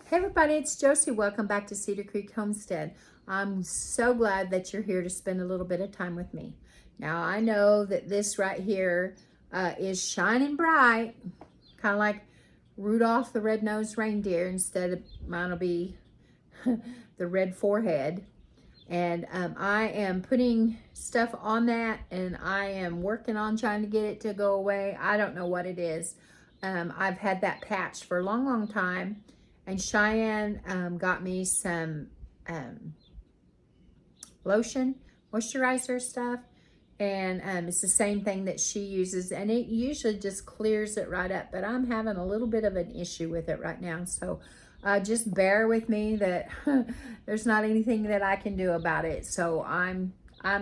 Hey everybody, it's Josie. Welcome back to Cedar Creek Homestead. I'm so glad that you're here to spend a little bit of time with me. Now I know that this right here is shining bright, kind of like Rudolph the Red-Nosed Reindeer. Instead of mine will be the red forehead. And I am putting stuff on that, and I am working on trying to get it to go away. I don't know what it is. I've had that patch for a long, long time. And Cheyenne got me some lotion, moisturizer stuff. And it's the same thing that she uses. And it usually just clears it right up. But I'm having a little bit of an issue with it right now. So just bear with me that there's not anything that I can do about it. So I'm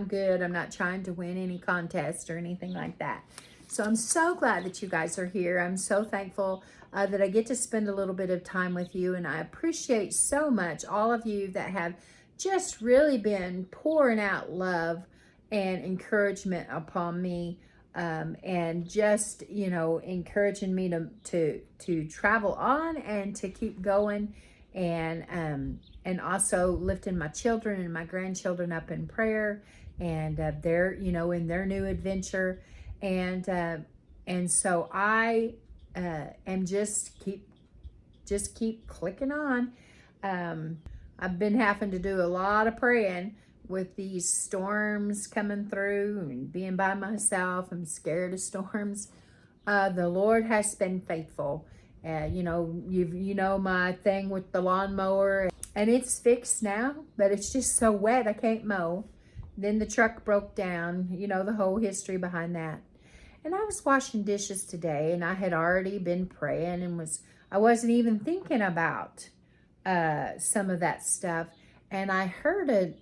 good. I'm not trying to win any contest or anything like that. So I'm so glad that you guys are here. I'm so thankful that I get to spend a little bit of time with you. And I appreciate so much all of you that have just really been pouring out love and encouragement upon me, and just, you know, encouraging me to travel on and to keep going, and also lifting my children and my grandchildren up in prayer, and they're, you know, in their new adventure. And so I am just keep clicking on. I've been having to do a lot of praying with these storms coming through and being by myself. I'm scared of storms. The Lord has been faithful. You know my thing with the lawnmower, and it's fixed now, but it's just so wet I can't mow. Then the truck broke down. You know the whole history behind that. And I was washing dishes today, and I had already been praying, and I wasn't even thinking about some of that stuff. And I heard a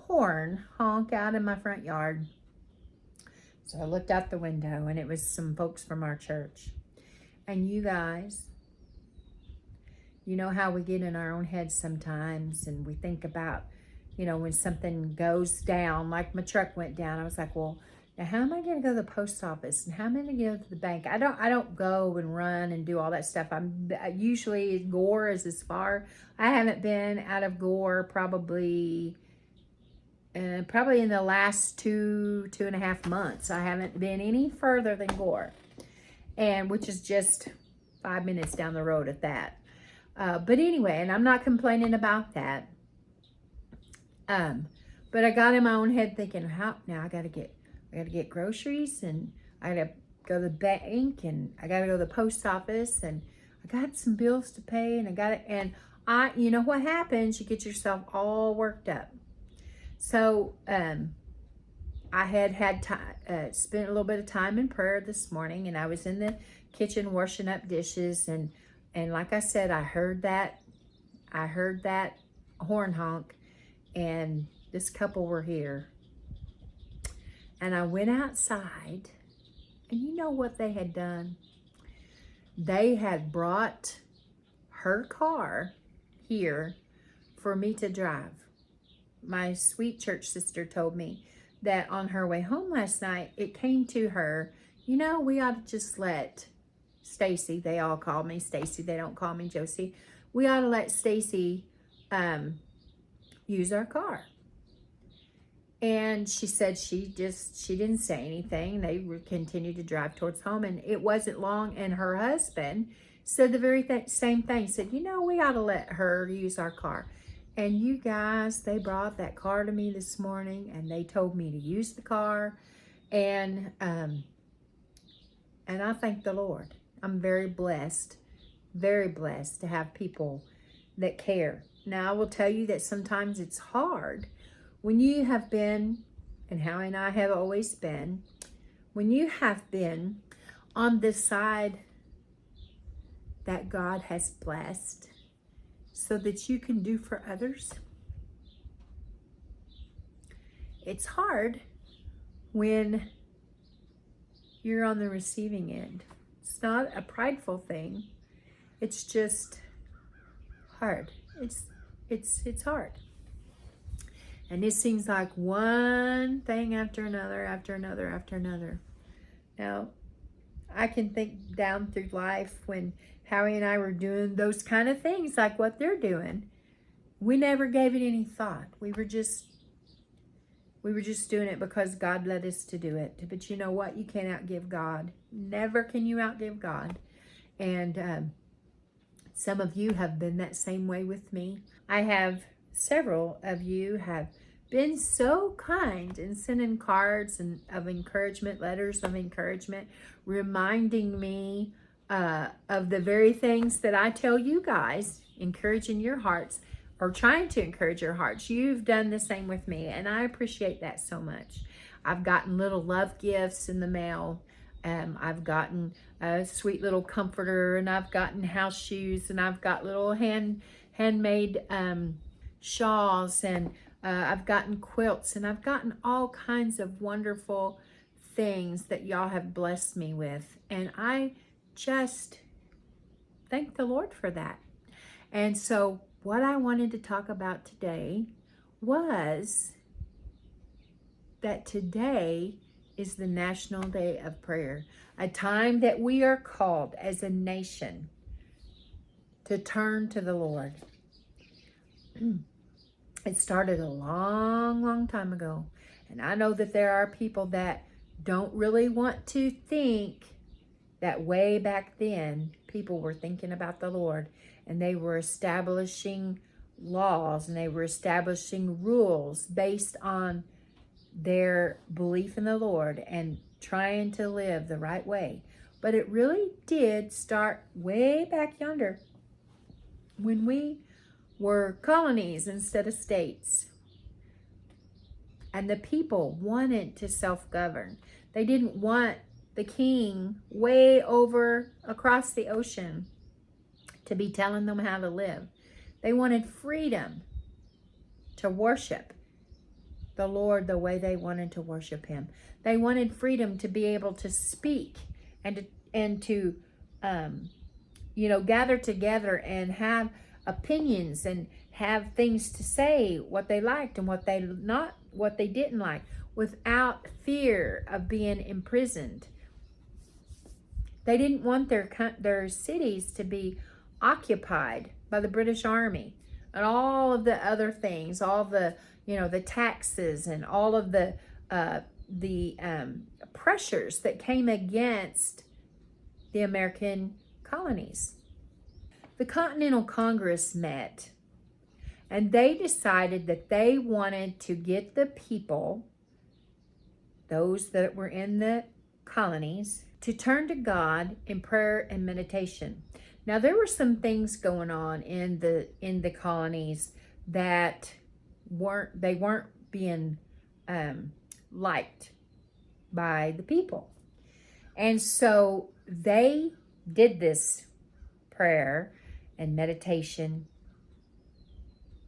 horn honk out in my front yard. So I looked out the window, and it was some folks from our church. And you guys, you know how we get in our own heads sometimes, and we think about, you know, when something goes down, like my truck went down, I was like, well, now how am I going to go to the post office, and how am I going to go to the bank? I don't go and run and do all that stuff. Usually Gore is as far. I haven't been out of Gore probably in the last two and a half months. I haven't been any further than Gore, and which is just 5 minutes down the road at that. But anyway, and I'm not complaining about that. But I got in my own head thinking, how now I got to get groceries, and I got to go to the bank, and I got to go to the post office, and I got some bills to pay, and you know what happens? You get yourself all worked up. So, I had time, spent a little bit of time in prayer this morning, and I was in the kitchen washing up dishes, and like I said, I heard that horn honk, and this couple were here. And I went outside, and you know what they had done? They had brought her car here for me to drive. My sweet church sister told me that on her way home last night, it came to her, you know, we ought to just let Stacy, they all call me Stacy, they don't call me Josie, we ought to let Stacy use our car. And she said she didn't say anything. They continued to drive towards home, and it wasn't long, and her husband said the very same thing. Said, you know, we ought to let her use our car. And you guys, they brought that car to me this morning, and they told me to use the car, and I thank the Lord. I'm very blessed to have people that care. Now, I will tell you that sometimes it's hard when you have been, and Howie and I have always been, when you have been on the side that God has blessed so that you can do for others. It's hard when you're on the receiving end. It's not a prideful thing. It's just hard. It's hard. And it seems like one thing after another, after another, after another. Now, I can think down through life when Howie and I were doing those kind of things like what they're doing. We never gave it any thought. We were just doing it because God led us to do it. But you know what? You can't outgive God. Never can you outgive God. And some of you have been that same way with me. I have several of you have been so kind and sending cards and of encouragement, letters of encouragement, reminding me of the very things that I tell you guys, encouraging your hearts or trying to encourage your hearts. You've done the same with me, and I appreciate that so much. I've gotten little love gifts in the mail. I've gotten a sweet little comforter, and I've gotten house shoes, and I've got little handmade shawls, and I've gotten quilts, and I've gotten all kinds of wonderful things that y'all have blessed me with. And I just thank the Lord for that. And so what I wanted to talk about today was that today is the National Day of Prayer, a time that we are called as a nation to turn to the Lord. It started a long, long time ago. And I know that there are people that don't really want to think that way back then, people were thinking about the Lord, and they were establishing laws, and they were establishing rules based on their belief in the Lord and trying to live the right way. But it really did start way back yonder when we were colonies instead of states. And the people wanted to self-govern. They didn't want the king way over across the ocean to be telling them how to live. They wanted freedom to worship the Lord the way they wanted to worship him. They wanted freedom to be able to speak and to gather together and have opinions and have things to say, what they liked and what they didn't like, without fear of being imprisoned. They didn't want their cities to be occupied by the British Army and all of the other things, all the the taxes and all of the pressures that came against the American colonies. The Continental Congress met, and they decided that they wanted to get the people, those that were in the colonies, to turn to God in prayer and meditation. Now, there were some things going on in the colonies that weren't being liked by the people. And so they did this prayer and meditation,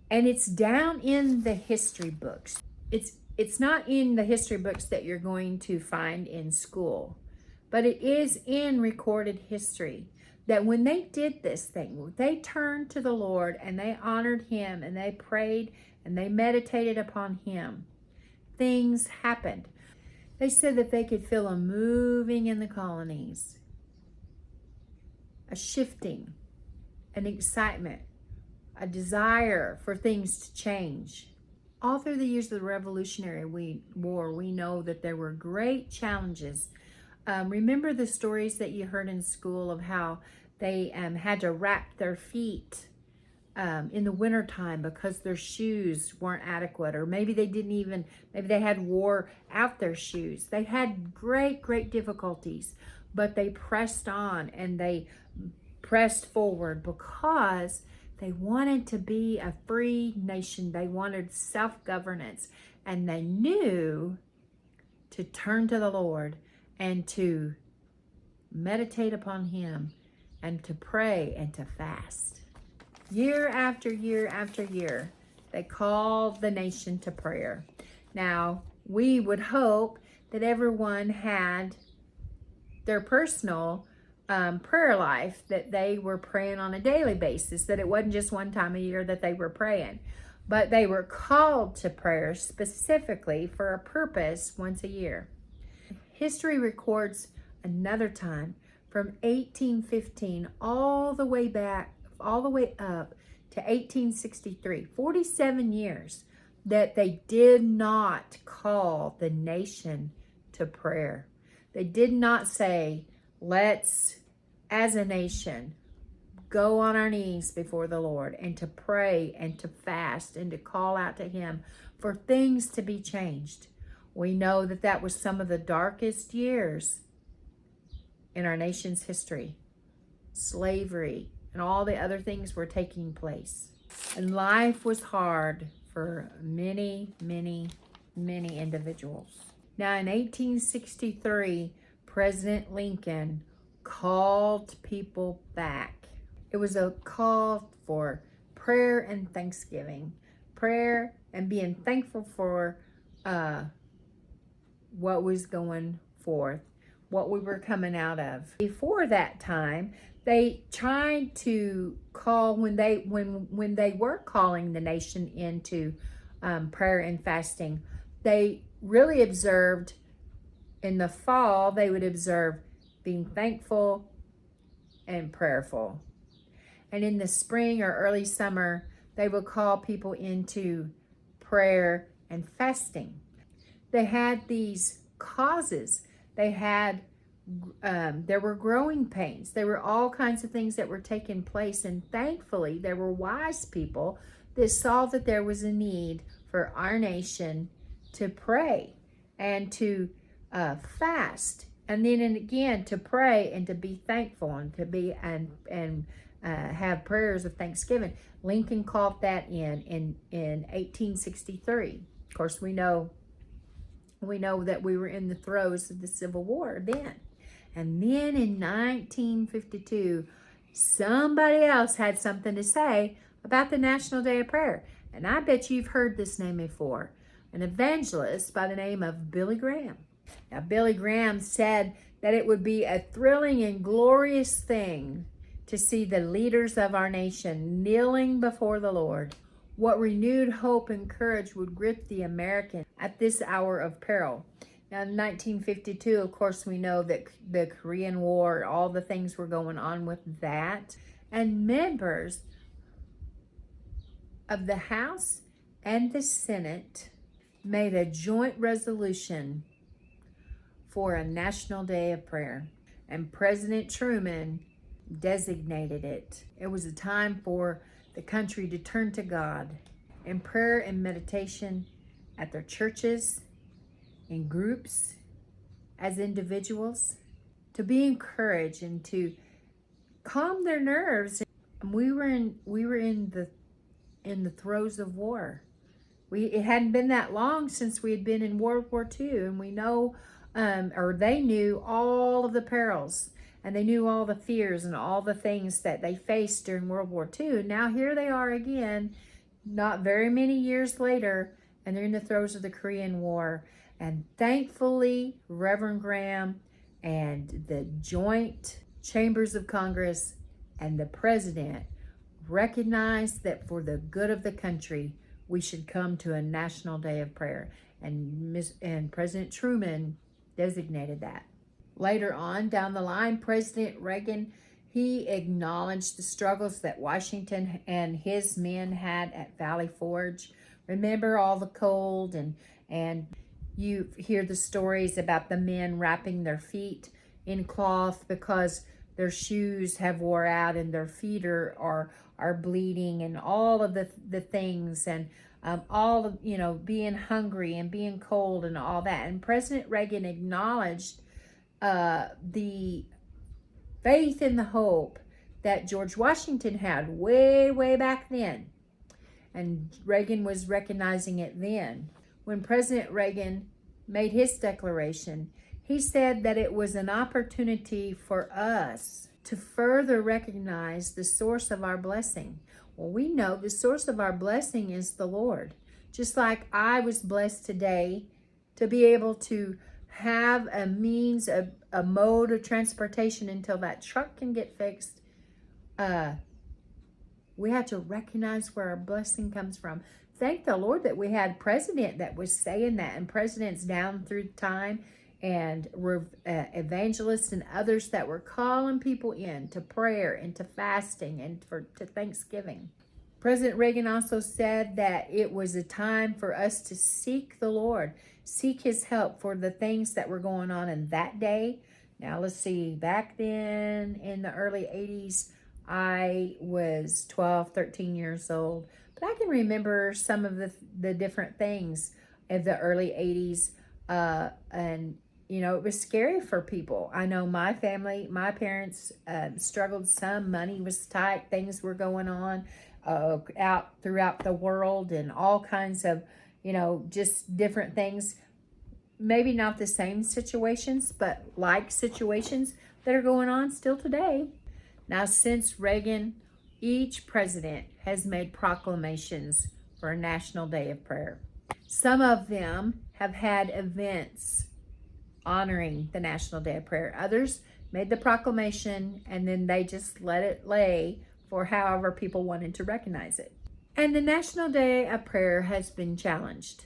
and it's down in the history books. It's not in the history books that you're going to find in school, but it is in recorded history that when they did this thing, they turned to the Lord and they honored him and they prayed and they meditated upon him, things happened. They said that they could feel a moving in the colonies, a shifting, an excitement, a desire for things to change. All through the years of the Revolutionary War, we know that there were great challenges. Remember the stories that you heard in school of how they had to wrap their feet in the wintertime because their shoes weren't adequate, or maybe they had wore out their shoes. They had great difficulties, but they pressed on and they pressed forward because they wanted to be a free nation. They wanted self-governance, and they knew to turn to the Lord and to meditate upon him and to pray and to fast. Year after year after year, they called the nation to prayer. Now, we would hope that everyone had their personal prayer life, that they were praying on a daily basis, that it wasn't just one time a year that they were praying, but they were called to prayer specifically for a purpose once a year. History records another time from 1815 all the way back, all the way up to 1863, 47 years that they did not call the nation to prayer. They did not say, let's, as a nation, go on our knees before the Lord and to pray and to fast and to call out to Him for things to be changed. We know that that was some of the darkest years in our nation's history. Slavery and all the other things were taking place. And life was hard for many, many, many individuals. Now in 1863, President Lincoln called people back. It was a call for prayer and thanksgiving. Prayer and being thankful for what was going forth, what we were coming out of. Before that time, they tried to call, when they were calling the nation into prayer and fasting, they really observed in the fall, they would observe being thankful and prayerful. And in the spring or early summer, they would call people into prayer and fasting. They had these causes. They had, there were growing pains. There were all kinds of things that were taking place. And thankfully, there were wise people that saw that there was a need for our nation to pray and to fast. And then and again, to pray and to be thankful and to be, and have prayers of thanksgiving. Lincoln called that in 1863. Of course, we know that we were in the throes of the Civil War then. And then in 1952, somebody else had something to say about the National Day of Prayer. And I bet you've heard this name before. An evangelist by the name of Billy Graham. Now, Billy Graham said that it would be a thrilling and glorious thing to see the leaders of our nation kneeling before the Lord. What renewed hope and courage would grip the American at this hour of peril. Now, in 1952, of course, we know that the Korean War, all the things were going on with that. And members of the House and the Senate made a joint resolution for a National Day of Prayer. And President Truman designated it. It was a time for the country to turn to God in prayer and meditation at their churches, in groups, as individuals, to be encouraged and to calm their nerves. And we were in the throes of war. It hadn't been that long since we had been in World War II, and we know, or they knew all of the perils, and they knew all the fears and all the things that they faced during World War II. Now here they are again, not very many years later, and they're in the throes of the Korean War. And thankfully, Reverend Graham and the joint chambers of Congress and the president recognized that for the good of the country, we should come to a National Day of Prayer. And President Truman designated that. Later on down the line, President Reagan, he acknowledged the struggles that Washington and his men had at Valley Forge. Remember all the cold, and you hear the stories about the men wrapping their feet in cloth because their shoes have wore out and their feet are bleeding, and all of the things, and all of, being hungry and being cold and all that. And President Reagan acknowledged the faith and the hope that George Washington had way, way back then. And Reagan was recognizing it then. When President Reagan made his declaration, he said that it was an opportunity for us to further recognize the source of our blessing. Well, we know the source of our blessing is the Lord. Just like I was blessed today to be able to have a means, a mode of transportation until that truck can get fixed. We have to recognize where our blessing comes from. Thank the Lord that we had a president that was saying that, and presidents down through time and evangelists and others that were calling people in to prayer and to fasting and to Thanksgiving. President Reagan also said that it was a time for us to seek the Lord, seek his help for the things that were going on in that day. Now let's see, back then in the early 80s, I was 12, 13 years old, but I can remember some of the different things of the early 80s, and it was scary for people. I know my family, my parents struggled some. Money was tight. Things were going on out throughout the world and all kinds of, just different things. Maybe not the same situations, but like situations that are going on still today. Now, since Reagan, each president has made proclamations for a National Day of Prayer. Some of them have had events honoring the National Day of Prayer. Others made the proclamation and then they just let it lay for however people wanted to recognize it. And the National Day of Prayer has been challenged.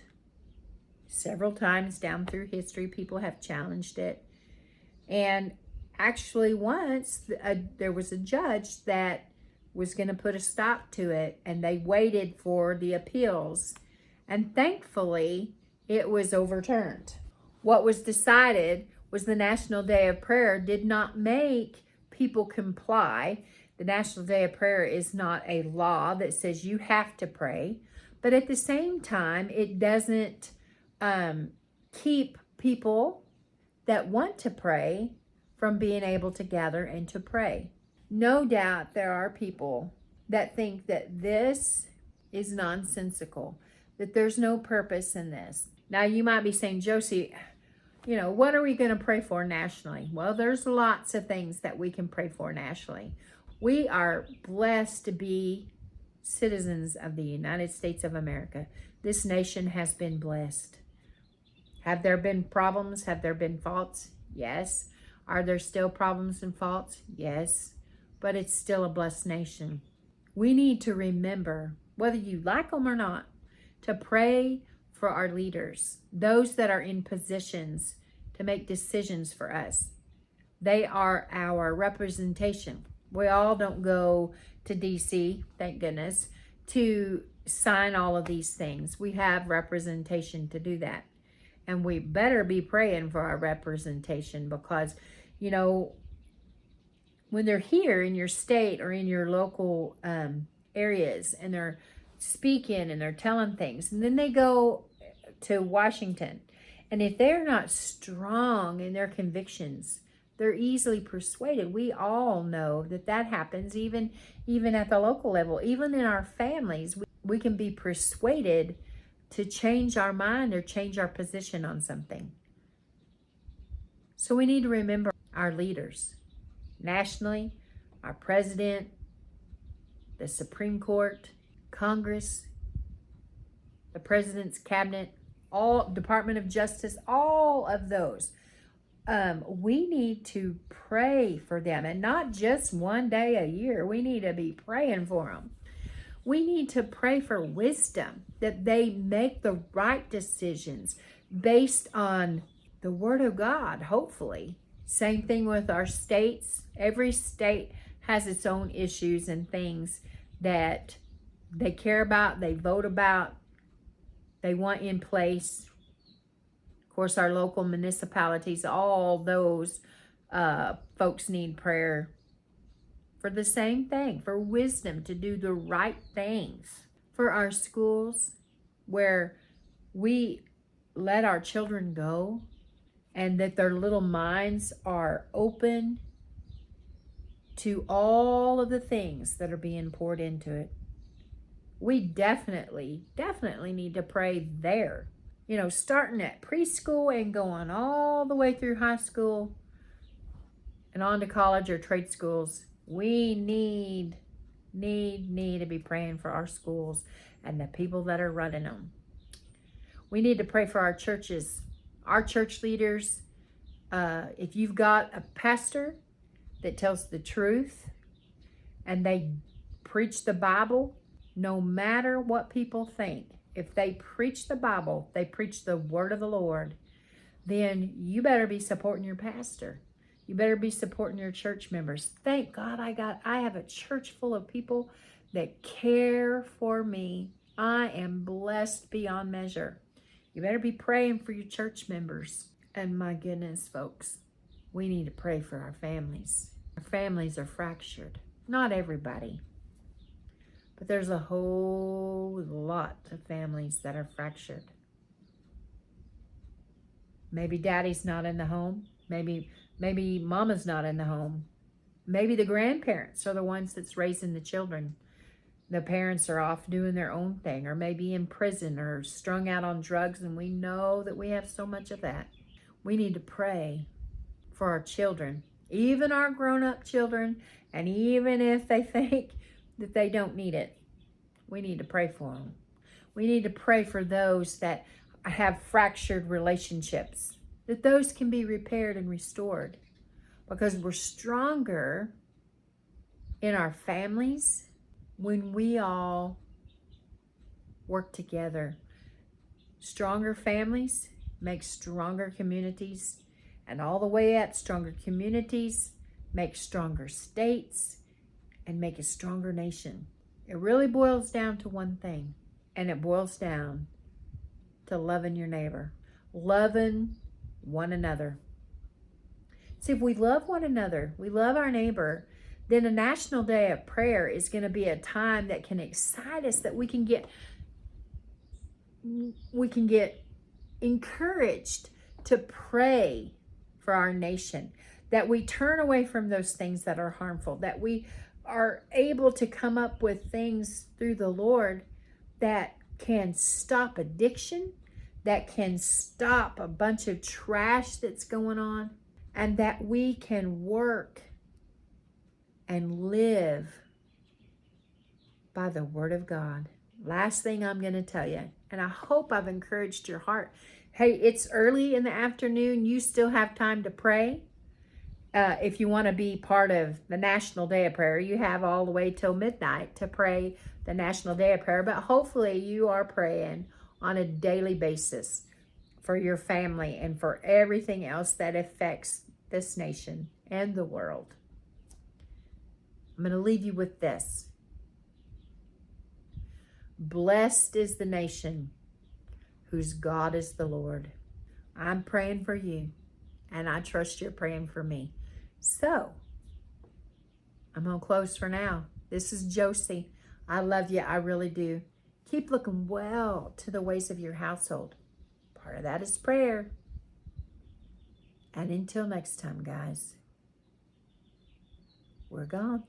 Several times down through history, people have challenged it. And actually once there was a judge that was going to put a stop to it, and they waited for the appeals. And thankfully, it was overturned. What was decided was the National Day of Prayer did not make people comply. The National Day of Prayer is not a law that says you have to pray, but at the same time, it doesn't keep people that want to pray from being able to gather and to pray. No doubt there are people that think that this is nonsensical, that there's no purpose in this. Now, you might be saying, Josie, what are we going to pray for nationally? Well, there's lots of things that we can pray for nationally. We are blessed to be citizens of the United States of America. This nation has been blessed. Have there been problems? Have there been faults? Yes. Are there still problems and faults? Yes. But it's still a blessed nation. We need to remember, whether you like them or not, to pray for our leaders, those that are in positions to make decisions for us. They are our representation. We all don't go to DC, thank goodness, to sign all of these things. We have representation to do that. And we better be praying for our representation because, when they're here in your state or in your local areas and they're speaking and they're telling things, and then they go to Washington, and if they're not strong in their convictions, they're easily persuaded. We all know that happens even at the local level. Even in our families, we can be persuaded to change our mind or change our position on something. So we need to remember our leaders nationally, our president, the Supreme Court, Congress, the president's cabinet, all Department of Justice, all of those. We need to pray for them, and not just one day a year. We need to be praying for them. We need to pray for wisdom, that they make the right decisions based on the Word of God, hopefully. Same thing with our states. Every state has its own issues and things that they care about, they vote about, they want in place. Of course, our local municipalities, all those folks need prayer for the same thing, for wisdom to do the right things. For our schools, where we let our children go and that their little minds are open to all of the things that are being poured into it. We definitely need to pray there. Starting at preschool and going all the way through high school and on to college or trade schools. We need to be praying for our schools and the people that are running them. We need to pray for our churches, our church leaders. If you've got a pastor that tells the truth and they preach the Bible, no matter what people think, if they preach the Bible, they preach the word of the Lord, then you better be supporting your pastor. You better be supporting your church members. Thank God I have a church full of people that care for me. I am blessed beyond measure. You better be praying for your church members. And my goodness, folks, we need to pray for our families. Our families are fractured. Not everybody, but there's a whole lot of families that are fractured. Maybe daddy's not in the home. Maybe mama's not in the home. Maybe the grandparents are the ones that's raising the children. The parents are off doing their own thing, or maybe in prison or strung out on drugs, and we know that we have so much of that. We need to pray for our children, even our grown-up children, and even if they think that they don't need it, we need to pray for them. We need to pray for those that have fractured relationships, that those can be repaired and restored, because we're stronger in our families when we all work together. Stronger families make stronger communities, and all the way up, stronger communities make stronger states and make a stronger nation. It really boils down to one thing, and it boils down to loving your neighbor, loving one another. See, if we love one another, we love our neighbor, then a National Day of Prayer is going to be a time that can excite us, that we can get encouraged to pray for our nation, that we turn away from those things that are harmful, that we are able to come up with things through the Lord that can stop addiction, that can stop a bunch of trash that's going on, and that we can work and live by the Word of God. Last thing I'm going to tell you, and I hope I've encouraged your heart. Hey, it's early in the afternoon. You still have time to pray. If you want to be part of the National Day of Prayer, you have all the way till midnight to pray the National Day of Prayer. But hopefully you are praying on a daily basis for your family and for everything else that affects this nation and the world. I'm going to leave you with this. Blessed is the nation whose God is the Lord. I'm praying for you, and I trust you're praying for me. So, I'm going to close for now. This is Josie. I love you. I really do. Keep looking well to the ways of your household. Part of that is prayer. And until next time, guys, we're gone.